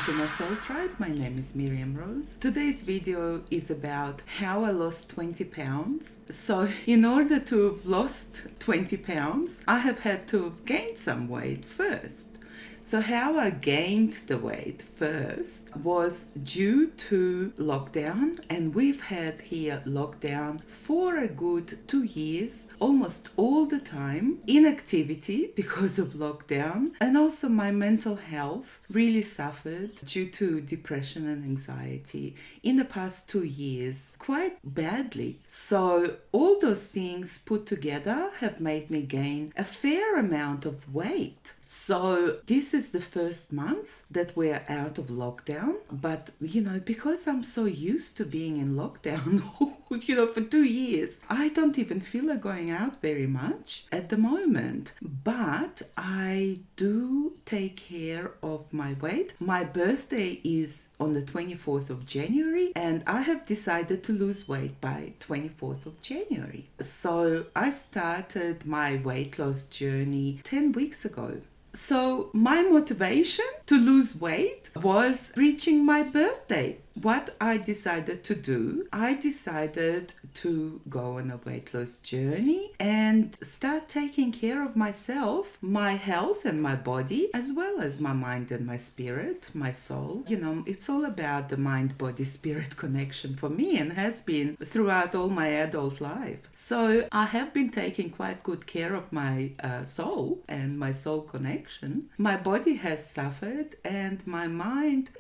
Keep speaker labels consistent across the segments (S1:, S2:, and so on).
S1: To my soul tribe, my name is Miriam Rose. Today's video is about how I lost 20 pounds. So in order to have lost 20 pounds, I have had to have gained some weight first. So how I gained the weight first was due to lockdown, and we've had here lockdown for a good 2 years, almost all the time, inactivity because of lockdown, and also my mental health really suffered due to depression and anxiety in the past 2 years quite badly. So all those things put together have made me gain a fair amount of weight. So this is the first month that we're out of lockdown, but because I'm so used to being in lockdown, for 2 years, I don't even feel like going out very much at the moment. But I do take care of my weight. My birthday is on the 24th of January, and I have decided to lose weight by 24th of January. So I started my weight loss journey 10 weeks ago. So my motivation to lose weight was reaching my birthday. What I decided to do, I decided to go on a weight loss journey and start taking care of myself, my health and my body, as well as my mind and my spirit, my soul. It's all about the mind, body, spirit connection for me, and has been throughout all my adult life. So I have been taking quite good care of my soul and my soul connection. My body has suffered, and my mind,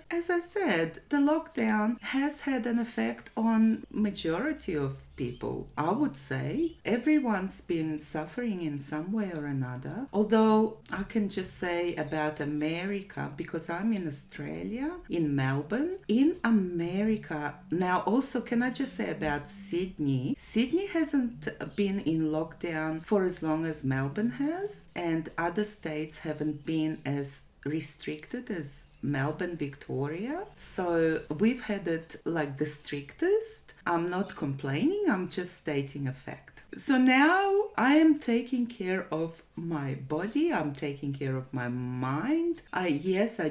S1: as I said, the lockdown has had an effect on majority of people. I would say everyone's been suffering in some way or another. Although I can just say about America, because I'm in Australia, in Melbourne. In America, now also can I just say about Sydney? Sydney hasn't been in lockdown for as long as Melbourne has, and other states haven't been as restricted as Melbourne, Victoria. So we've had it like the strictest. I'm not complaining, I'm just stating a fact. So now I am taking care of my body, I'm taking care of my mind. I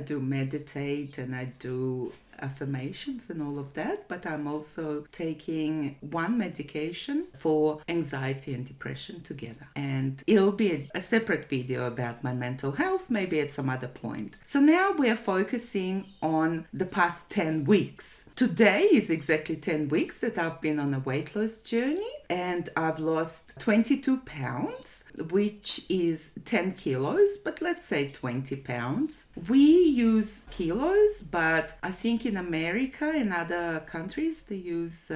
S1: do meditate and I do affirmations and all of that, but I'm also taking one medication for anxiety and depression together. And it'll be a separate video about my mental health, maybe at some other point. So now we're focusing on the past 10 weeks. Today is exactly 10 weeks that I've been on a weight loss journey, and I've lost 22 pounds, which is 10 kilos, but let's say 20 pounds. We use kilos, but I think in America and other countries they use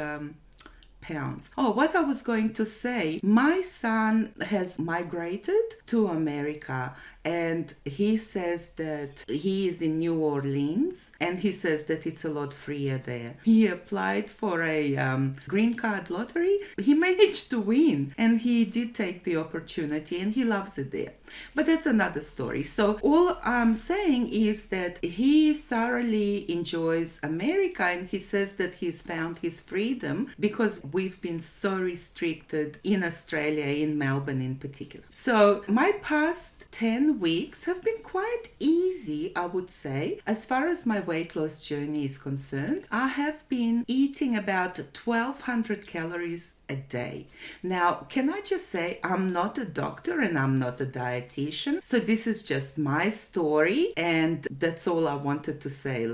S1: pounds. Oh, what I was going to say, my son has migrated to America, and he says that he is in New Orleans, and he says that it's a lot freer there. He applied for a green card lottery. He managed to win, and he did take the opportunity, and he loves it there. But that's another story. So all I'm saying is that he thoroughly enjoys America, and he says that he's found his freedom because we've been so restricted in Australia, in Melbourne in particular. So my past 10 weeks have been quite easy, I would say. As far as my weight loss journey is concerned, I have been eating about 1,200 calories a day. Now, can I just say, I'm not a doctor and I'm not a dietitian, so this is just my story, and that's all I wanted to say.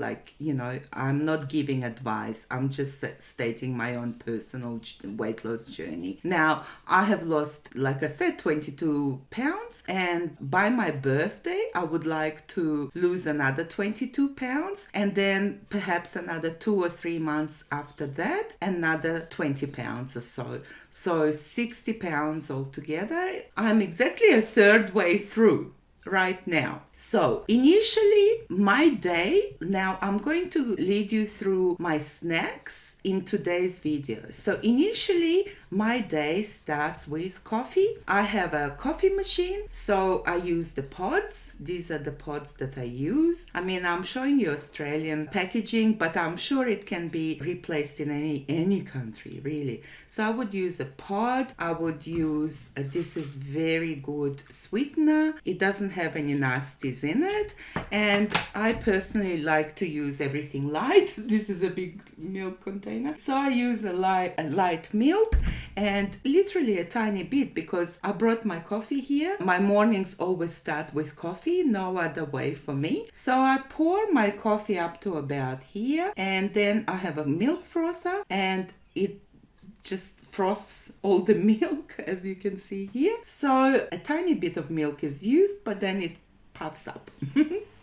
S1: I'm not giving advice, I'm just stating my own personal weight loss journey. Now, I have lost, like I said, 22 pounds, and by my birthday, I would like to lose another 22 pounds, and then perhaps another 2 or 3 months after that, another 20 pounds or so. So 60 pounds altogether. I'm exactly a third way through right now. So initially my day, now I'm going to lead you through my snacks in today's video. So initially my day starts with coffee. I have a coffee machine, so I use the pods. These are the pods that I use. I mean, I'm showing you Australian packaging, but I'm sure it can be replaced in any country, really. So I would use a pod. I would use this is very good sweetener. It doesn't have any nasty calories in it, and I personally like to use everything light. This is a big milk container, so I use a light milk and literally a tiny bit, because I brought my coffee here. My mornings always start with coffee, no other way for me. So I pour my coffee up to about here, and then I have a milk frother, and it just froths all the milk, as you can see here. So a tiny bit of milk is used, but then it puffs up.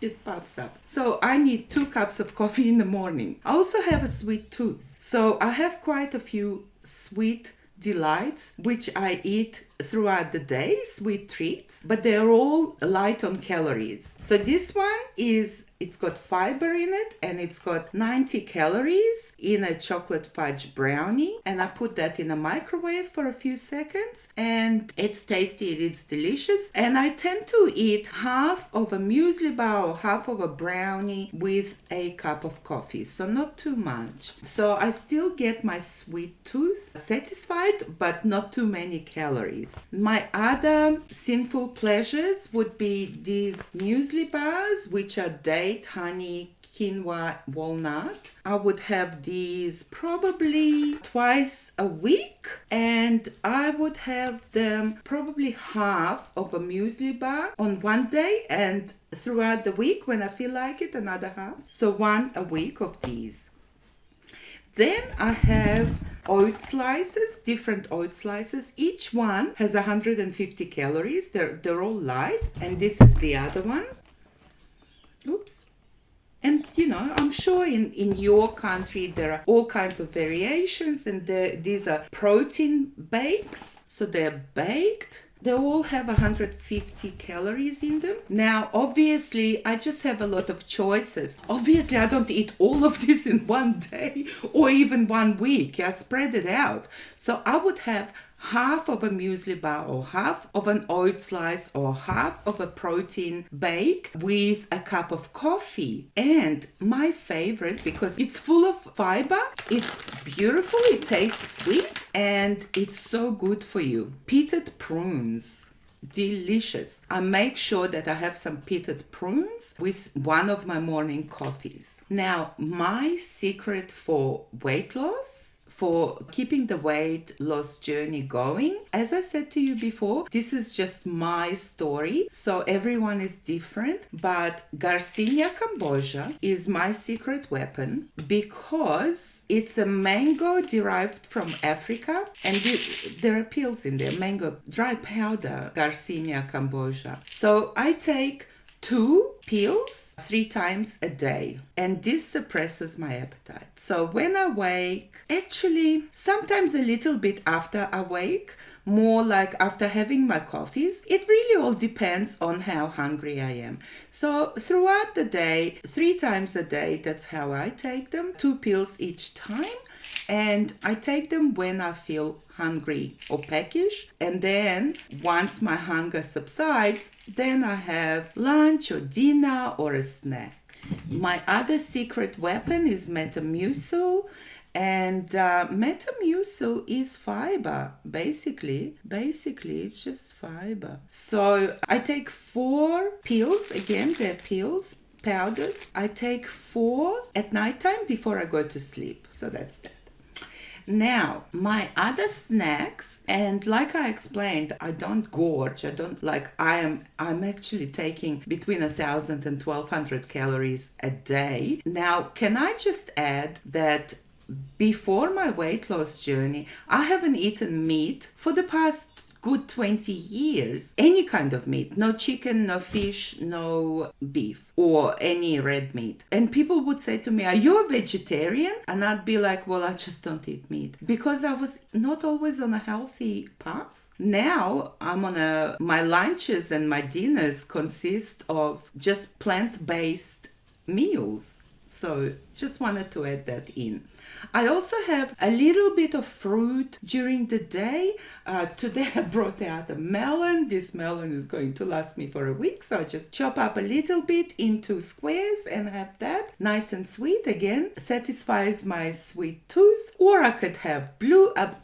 S1: It puffs up. So I need 2 cups of coffee in the morning. I also have a sweet tooth, so I have quite a few sweet delights which I eat throughout the day, sweet treats, but they're all light on calories. So this one it's got fiber in it, and it's got 90 calories in a chocolate fudge brownie, and I put that in a microwave for a few seconds, and it's tasty, it's delicious. And I tend to eat half of a muesli bar or half of a brownie with a cup of coffee, so not too much. So I still get my sweet tooth satisfied, but not too many calories. My other sinful pleasures would be these muesli bars, which are date, honey, quinoa, walnut. I would have these probably twice a week, and I would have them probably half of a muesli bar on one day, and throughout the week when I feel like it, another half. So 1 a week of these. Then I have oat slices, different oat slices. Each one has 150 calories. They're all light. And this is the other one. Oops. And I'm sure in your country there are all kinds of variations, and these are protein bakes. So they're baked. They all have 150 calories in them. Now, obviously, I just have a lot of choices. Obviously, I don't eat all of this in one day or even 1 week. I spread it out. So I would have half of a muesli bar or half of an oat slice or half of a protein bake with a cup of coffee. And my favorite, because it's full of fiber, it's beautiful, it tastes sweet, and it's so good for you. Pitted prunes. Delicious. I make sure that I have some pitted prunes with one of my morning coffees. Now, my secret for weight loss, for keeping the weight loss journey going, as I said to you before, this is just my story, so everyone is different, but Garcinia cambogia is my secret weapon because it's a mango derived from Africa, and there are pills in there, mango dry powder, Garcinia cambogia. So I take 2 pills 3 times a day, and this suppresses my appetite. So when I wake, actually sometimes a little bit after I wake, more like after having my coffees, it really all depends on how hungry I am. So throughout the day, 3 times a day, that's how I take them, 2 pills each time. And I take them when I feel hungry or peckish. And then once my hunger subsides, then I have lunch or dinner or a snack. My other secret weapon is Metamucil. And Metamucil is fiber, basically it's just fiber. So I take 4 pills, again they're pills, powdered. I take 4 at nighttime before I go to sleep. So that's that. Now, my other snacks, and like I explained, I don't gorge. I'm actually taking between 1,000 and 1,200 calories a day. Now, can I just add that before my weight loss journey, I haven't eaten meat for the past good 20 years. Any kind of meat. No chicken, no fish, no beef, or any red meat. And people would say to me, are you a vegetarian? And I'd be like, well, I just don't eat meat. Because I was not always on a healthy path. Now I'm on my lunches and my dinners consist of just plant-based meals. So just wanted to add that in. I also have a little bit of fruit during the day. Today I brought out a melon. This melon is going to last me for a week, so I just chop up a little bit into squares and have that nice and sweet. Again, satisfies my sweet tooth. Or I could have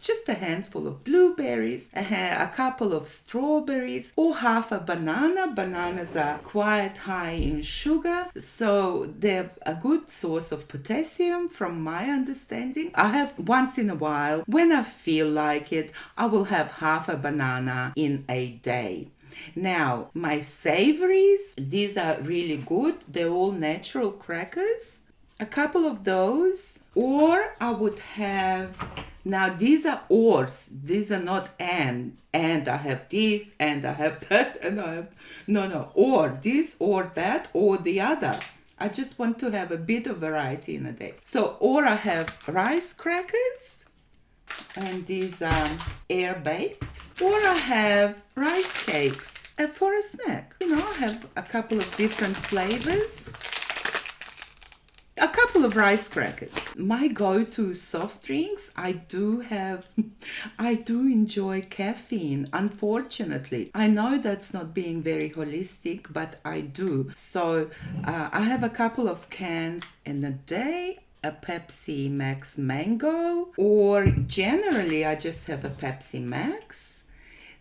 S1: just a handful of blueberries, a couple of strawberries, or half a banana. Bananas are quite high in sugar, so they're a good source of potassium from my understanding. I have once in a while, when I feel like it, I will have half a banana in a day. Now, my savories, these are really good. They're all natural crackers. A couple of those. Or I would have, now these are ors. These are not and I have this and I have that and I have, no, or this or that or the other. I just want to have a bit of variety in a day. So, or I have rice crackers, and these are air baked, or I have rice cakes for a snack. I have a couple of different flavors. A couple of rice crackers. My go-to soft drinks, I do enjoy caffeine, unfortunately. I know that's not being very holistic, but I do. So I have a couple of cans in a day, a Pepsi Max Mango, or generally I just have a Pepsi Max.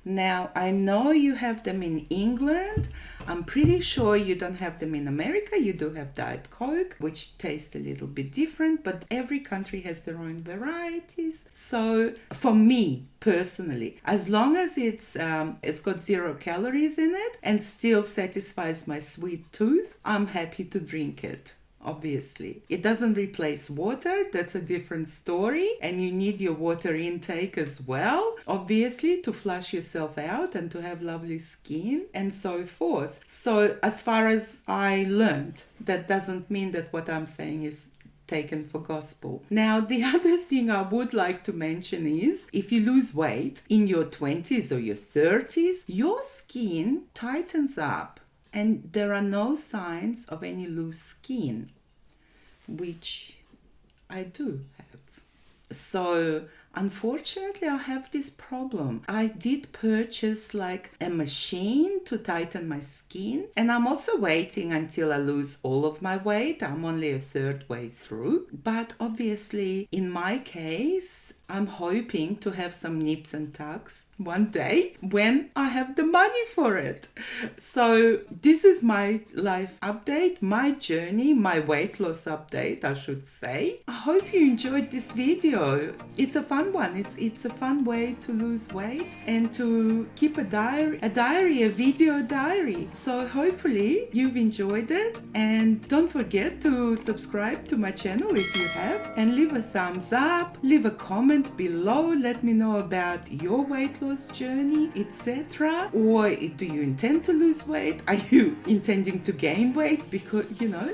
S1: Now, I know you have them in England. I'm pretty sure you don't have them in America. You do have Diet Coke, which tastes a little bit different, but every country has their own varieties. So for me, personally, as long as it's got 0 calories in it and still satisfies my sweet tooth, I'm happy to drink it. Obviously, it doesn't replace water. That's a different story, and you need your water intake as well, obviously, to flush yourself out and to have lovely skin and so forth. So as far as I learned, that doesn't mean that what I'm saying is taken for gospel. Now, the other thing I would like to mention is if you lose weight in your 20s or your 30s, your skin tightens up. And there are no signs of any loose skin, which I do have. So unfortunately, I have this problem. I did purchase like a machine to tighten my skin, and I'm also waiting until I lose all of my weight. I'm only a third way through. But obviously, in my case, I'm hoping to have some nips and tucks one day when I have the money for it. So this is my life update, my journey, my weight loss update, I should say. I hope you enjoyed this video. It's a fun one. It's a fun way to lose weight and to keep a video diary. So hopefully you've enjoyed it, and don't forget to subscribe to my channel if you have, and leave a thumbs up, leave a comment below. Let me know about your weight loss journey, etc. Or do you intend to lose weight? Are you intending to gain weight? Because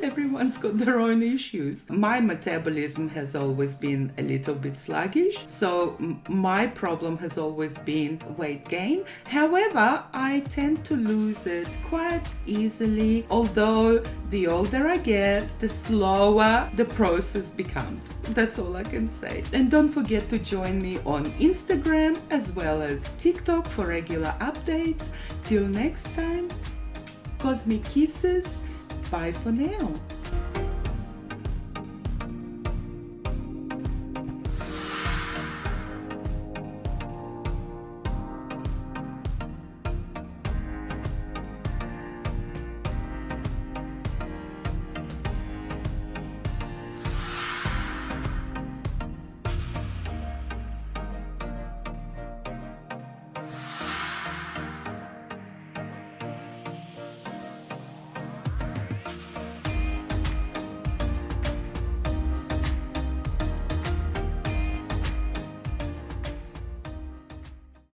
S1: everyone's got their own issues. My metabolism has always been a little bit sluggish, so my problem has always been weight gain. However, I tend to lose it quite easily, although the older I get, the slower the process becomes. That's all I can say. And don't forget to join me on Instagram as well as TikTok for regular updates. Till next time, cosmic kisses. Bye for now.